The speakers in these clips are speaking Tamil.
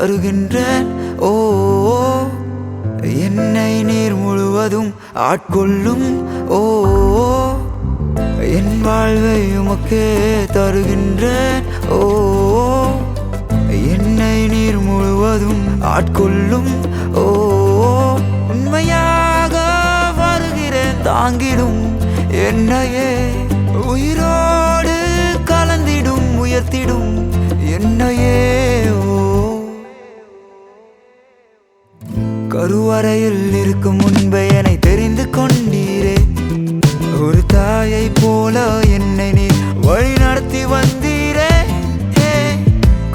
தருகின்றேன். ஓ, என்னை நீர் முழுவதும் ஆட்கொள்ளும். ஓ, என் வாழ்வை உமக்கே தருகின்றேன். ஓ, என்னை நீர் முழுவதும் ஆட்கொள்ளும். ஓ, உண்மையாக வருகிறேன், தாங்கிடும் என்னையே, உயிரோடு கலந்திடும், உயர்த்திடும் என்னையே. ஓ, கருவறையில் இருக்கும் முன்பே என்னை தெரிந்து கொண்டீரே, ஒரு தாயை போல என்னை நீ வழி நடத்தி வந்தீரே.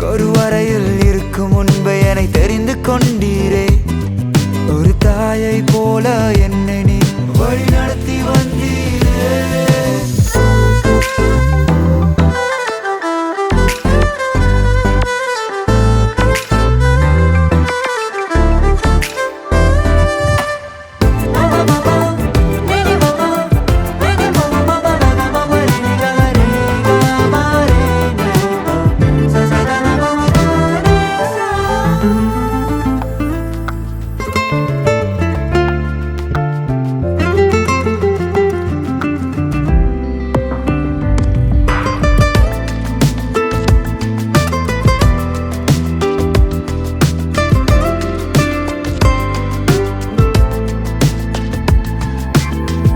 கருவறையில் இருக்கும் முன்பே என்னை தெரிந்து கொண்டீரே, ஒரு தாயை போல என்னை நீ வழி நடத்தி வந்தீரே.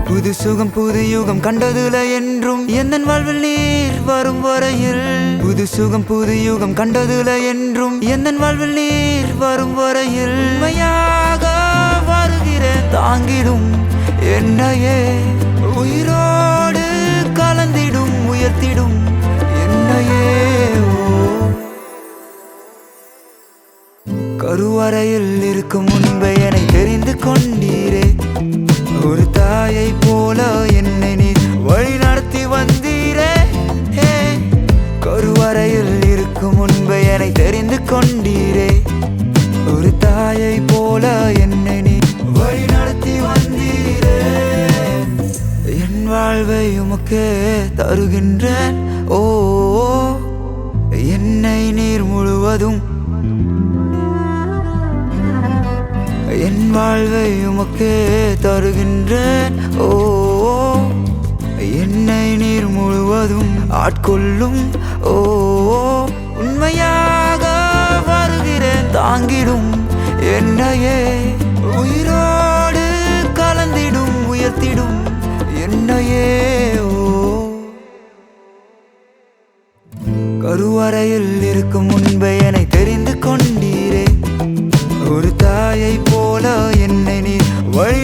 புது சுகம் புது யுகம் கண்டதுல என்றும் எந்தன் வாழ்வில் நீர் வரும் வரையில். புது சுகம் புது யுகம் கண்டதுல என்றும் எந்தன் வாழ்வில் நீர் வரும் வரையில். உண்மையாக வருகிறேன், தாங்கிடும் என்னையே, உயிரோடு கலந்திடும், உயர்த்திடும் என்னையே. கருவறையில் இருக்கும் முன்பே என்னை தெரிந்து கொண்டீரே, ஒரு தாயை போல என்னை நீ வழி நடத்தி வந்தீரே. கருவறையில் இருக்கும் முன்பே என்னை தெரிந்து கொண்டீரே, ஒரு தாயை போல என்னை நீ வழி நடத்தி வந்தீரே. என் வாழ்வை உமக்கே தருகின்றேன். ஓ, என்னை நீர் முழுவதும், என் வாழ்வை உமக்கே தருகின்றேன். ஓ, என்னை நீர் முழுவதும் ஆட்கொள்ளும். ஓ, உண்மையாக வருகிறேன், தாங்கிடும் என்னையே, உயிரோடு கலந்திடும், உயர்த்திடும் என்னையே. ஓ, கருவறையில் இருக்கும் முன்பே என்னை தெரிந்து கொண்டீரே, ஒரு தாயை போல என்னை நீ வழி